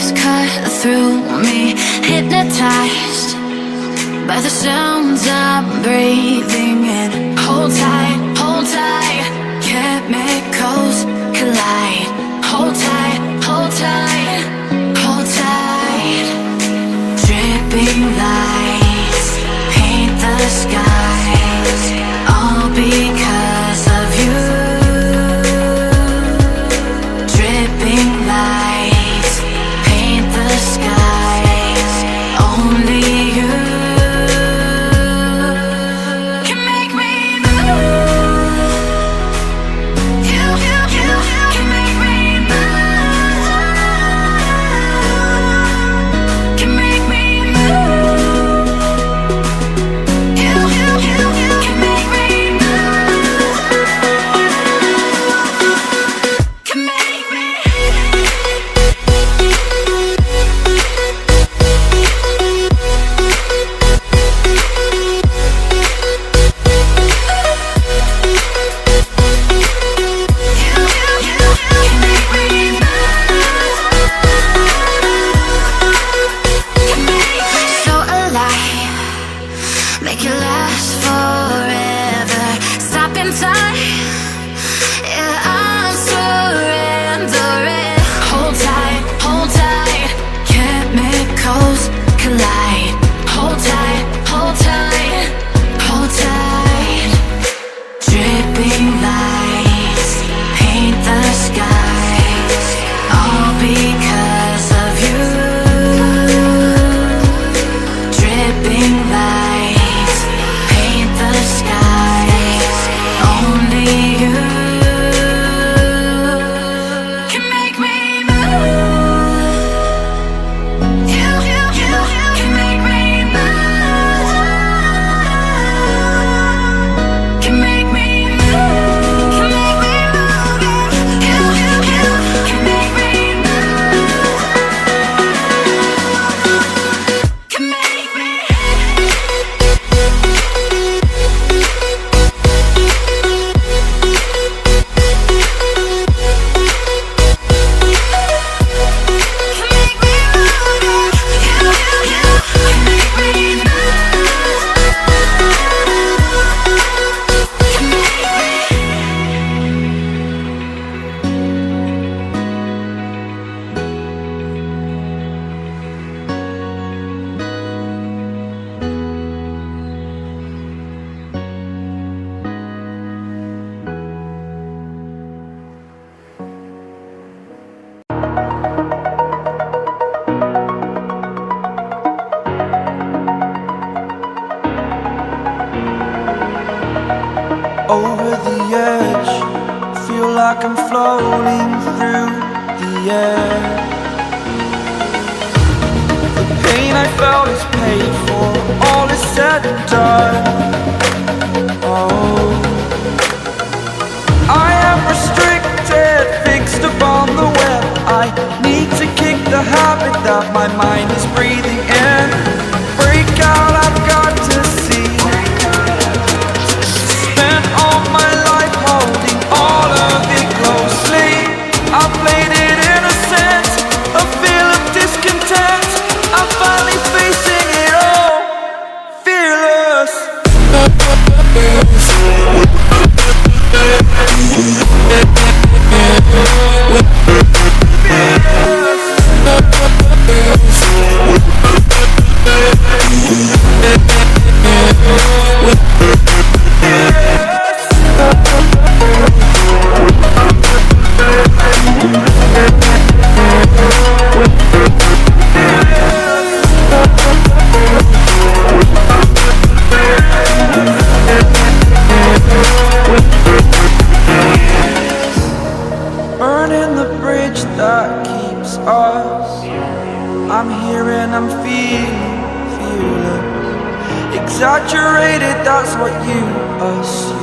waves cut through me, hypnotized by the sounds I'm breathing in. Hold tight, chemicals collide. Hold tight, hold tight, hold tight. Dripping lights paint the skies, all because of you. Dripping lights paint the skies, only you can make me move. You can make me move. Can make me move. You can make me move. Can make me. So alive, make it last forever. Stop in time, yeah, I'm surrendering. Hold tight, chemicals collide. Hold tight, hold tight, hold tight. Dripping lights paint the skies, all because of you. Dripping lights paint the skies, only you can make me move. You can make me move. Can make me move. Can make me move. You can make me move. Can make me. Over the edge, feel like I'm floating through the air. The pain I felt is paid for, all is said and done. Oh, I am restricted, fixed upon the web. I need to kick the habit that my mind is breathing in. Break out, I've got to see. Spent all my life holding all of it closely. I played it innocent, a feel of discontent. I'm finally facing it all, fearless. Burning the bridge that keeps us. I'm here and I'm feeling fearless. Exaggerated, that's what you assume.